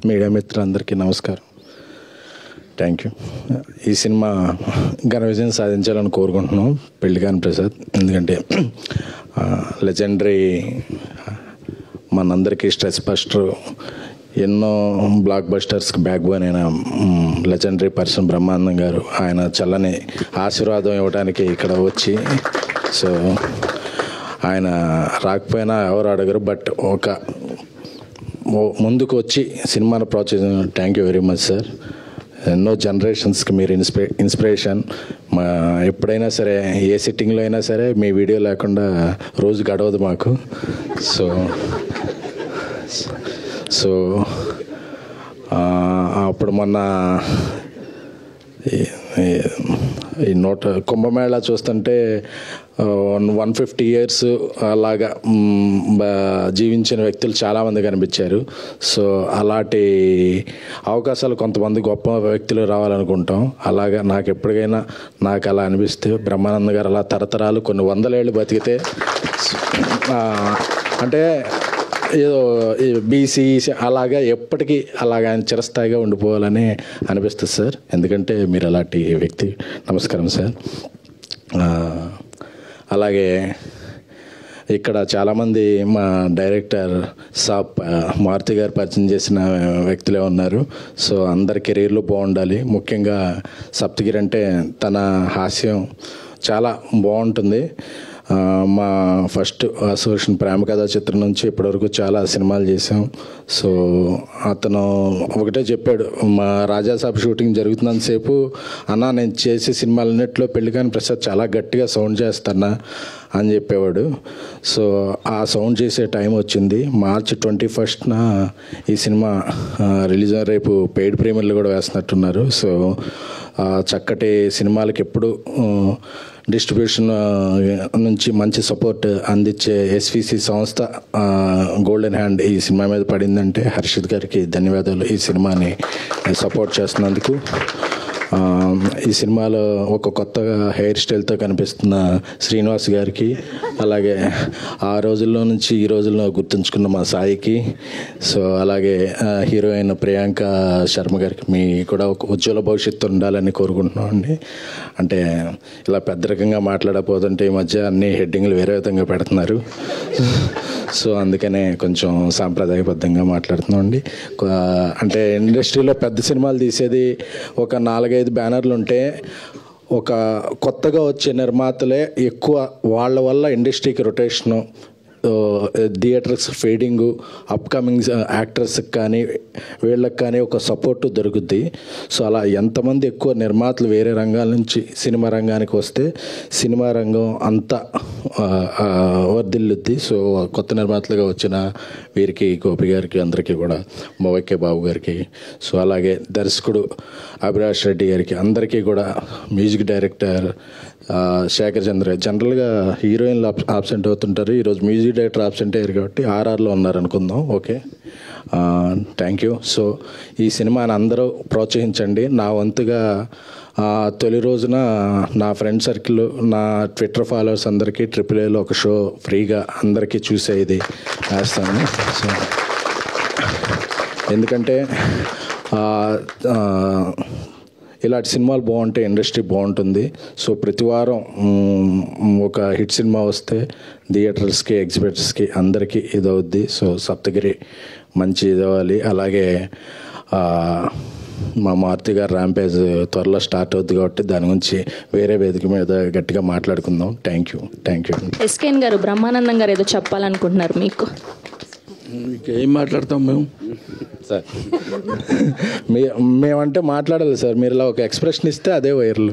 Media మిత్రులందరికీ నమస్కారం. Thank you. ఈ సినిమా ఘన విజయం సాధించాలని కోరుకుంటున్నాం. పెళ్లికాని ప్రసాద్, ఎందుకంటే లెజెండరీ, మనందరికీ స్ట్రెస్ బస్టర్, ఎన్నో బ్లాక్ బస్టర్స్కి బ్యాక్ బోన్ అయిన లెజెండరీ పర్సన్ బ్రహ్మానందం గారు, ఆయన చల్లని ఆశీర్వాదం ఇవ్వడానికి ఇక్కడ వచ్చి, సో ఆయన రాకపోయినా ఎవరు అడగరు, బట్ ఒక ముందుకు వచ్చి సినిమాను ప్రోత్సహించిన thank you very much sir. ఎన్నో జనరేషన్స్కి మీరు ఇన్స్పిరేషన్. ఎప్పుడైనా సరే, ఏ సిట్టింగ్లో అయినా సరే మీ వీడియో లేకుండా రోజు గడవదు మాకు. సో అప్పుడు మొన్న ఈ కుంభమేళా చూస్తుంటే 150 years అలాగా జీవించిన వ్యక్తులు చాలామంది కనిపించారు. సో అలాంటి అవకాశాలు కొంతమంది గొప్ప వ్యక్తులు రావాలనుకుంటాం. అలాగా నాకు ఎప్పటికైనా నాకు అలా అనిపిస్తే, బ్రహ్మానంద గారు అలా తరతరాలు కొన్ని 100 ఏళ్ళు బతికితే, అంటే ఏదో బీసీ అలాగా ఎప్పటికీ అలాగా ఆయన చిరస్థాయిగా ఉండిపోవాలని అనిపిస్తుంది సార్. ఎందుకంటే మీరు అలాంటి వ్యక్తి. నమస్కారం సార్. అలాగే ఇక్కడ చాలామంది మా డైరెక్టర్ మారుతి గారు పరిచయం చేసిన వ్యక్తులే ఉన్నారు. సో అందరి కెరీర్లు బాగుండాలి. ముఖ్యంగా సప్తగిరి అంటే తన హాస్యం చాలా బాగుంటుంది. మా ఫస్ట్ అసోసియేషన్ ప్రేమ కథా చిత్రం నుంచి ఇప్పటివరకు చాలా సినిమాలు చేసాం. సో అతను ఒకటే చెప్పాడు, మా రాజాసాబ్ షూటింగ్ జరుగుతున్నంతసేపు, అన్న నేను చేసే సినిమాలన్నింటిలో పెళ్లికాని ప్రసాద్ చాలా గట్టిగా సౌండ్ చేస్తానా అని చెప్పేవాడు. సో ఆ సౌండ్ చేసే టైం వచ్చింది. March 21st ఈ సినిమా రిలీజ్. రేపు పెయిడ్ ప్రీమియర్లు కూడా వేస్తున్నట్టున్నారు. సో చక్కటి సినిమాలకి ఎప్పుడు డిస్ట్రిబ్యూషన్ నుంచి మంచి సపోర్ట్ అందించే ఎస్విసి సంస్థ గోల్డెన్ హ్యాండ్ ఈ సినిమా మీద పడిందంటే హర్షిత్ గారికి ధన్యవాదాలు. ఈ సినిమాని సపోర్ట్ చేస్తున్నందుకు. ఈ సినిమాలో ఒక కొత్తగా హెయిర్ స్టైల్తో కనిపిస్తున్న శ్రీనివాస్ గారికి, అలాగే ఆ రోజుల్లో నుంచి ఈ రోజుల్లో గుర్తుంచుకున్న మా సాయికి, సో అలాగే హీరోయిన్ ప్రియాంక శర్మ గారికి, మీ కూడా ఒక ఉజ్వల భవిష్యత్తు ఉండాలని కోరుకుంటున్నాం అండి. అంటే ఇలా పెద్ద రకంగా మాట్లాడకపోతుంటే ఈ మధ్య అన్ని హెడ్డింగ్లు వేరే విధంగా పెడుతున్నారు. సో అందుకనే కొంచెం సాంప్రదాయబద్ధంగా మాట్లాడుతున్నాం అండి. అంటే ఇండస్ట్రీలో పెద్ద సినిమాలు తీసేది ఒక 4-5 బ్యానర్లు ఉంటే, ఒక కొత్తగా వచ్చే నిర్మాతలే ఎక్కువ. వాళ్ళ వల్ల ఇండస్ట్రీకి రొటేషను, థియేటర్స్ ఫీడింగు, అప్కమింగ్ యాక్టర్స్కి కానీ వీళ్ళకి కానీ ఒక సపోర్టు దొరుకుద్ది. సో అలా ఎంతమంది ఎక్కువ నిర్మాతలు వేరే రంగాల నుంచి సినిమా రంగానికి వస్తే సినిమా రంగం అంతా వర్ధిల్లుద్ది. సో కొత్త నిర్మాతలుగా వచ్చిన వీరికి, గోపి గారికి, అందరికీ కూడా, మొవైకే బాబు గారికి, సో అలాగే దర్శకుడు అభిలాష్ రెడ్డి గారికి, అందరికీ కూడా, మ్యూజిక్ డైరెక్టర్ శేఖర్ చంద్ర. జనరల్గా హీరోయిన్లు ఆబ్సెంట్ అవుతుంటారు, ఈరోజు మ్యూజిక్ డైరెక్టర్ ఆబ్సెంట్ అయ్యారు కాబట్టి RRలో ఉన్నారనుకుందాం. Okay, thank you. సో ఈ సినిమాని అందరూ ప్రోత్సహించండి. నా వంతుగా తొలి రోజున నా ఫ్రెండ్ సర్కిల్, నా ట్విట్టర్ ఫాలోవర్స్ అందరికీ AAAలో ఒక షో ఫ్రీగా అందరికీ చూసే ఇది వేస్తాను. సో ఎందుకంటే ఇలాంటి సినిమాలు బాగుంటే ఇండస్ట్రీ బాగుంటుంది. సో ప్రతి వారం ఒక హిట్ సినిమా వస్తే థియేటర్స్కి, ఎగ్జిబిటర్స్కి అందరికీ ఇదవుద్ది. సో సప్తగిరి మంచి ఇదవ్వాలి. అలాగే మా మారుతి గారు ర్యాంపేజ్ త్వరలో స్టార్ట్ అవుద్ది కాబట్టి దాని గురించి వేరే వేదిక మీద గట్టిగా మాట్లాడుకుందాం. Thank you. ఎస్కేఎన్ గారు, బ్రహ్మానందం గారు ఏదో చెప్పాలనుకుంటున్నారు మీకు. ఏం మాట్లాడతాం మేము సార్? మేమంటే మాట్లాడాలి సార్. మీరు ఇలా ఒక ఎక్స్ప్రెషన్ ఇస్తే అదే వైరల్.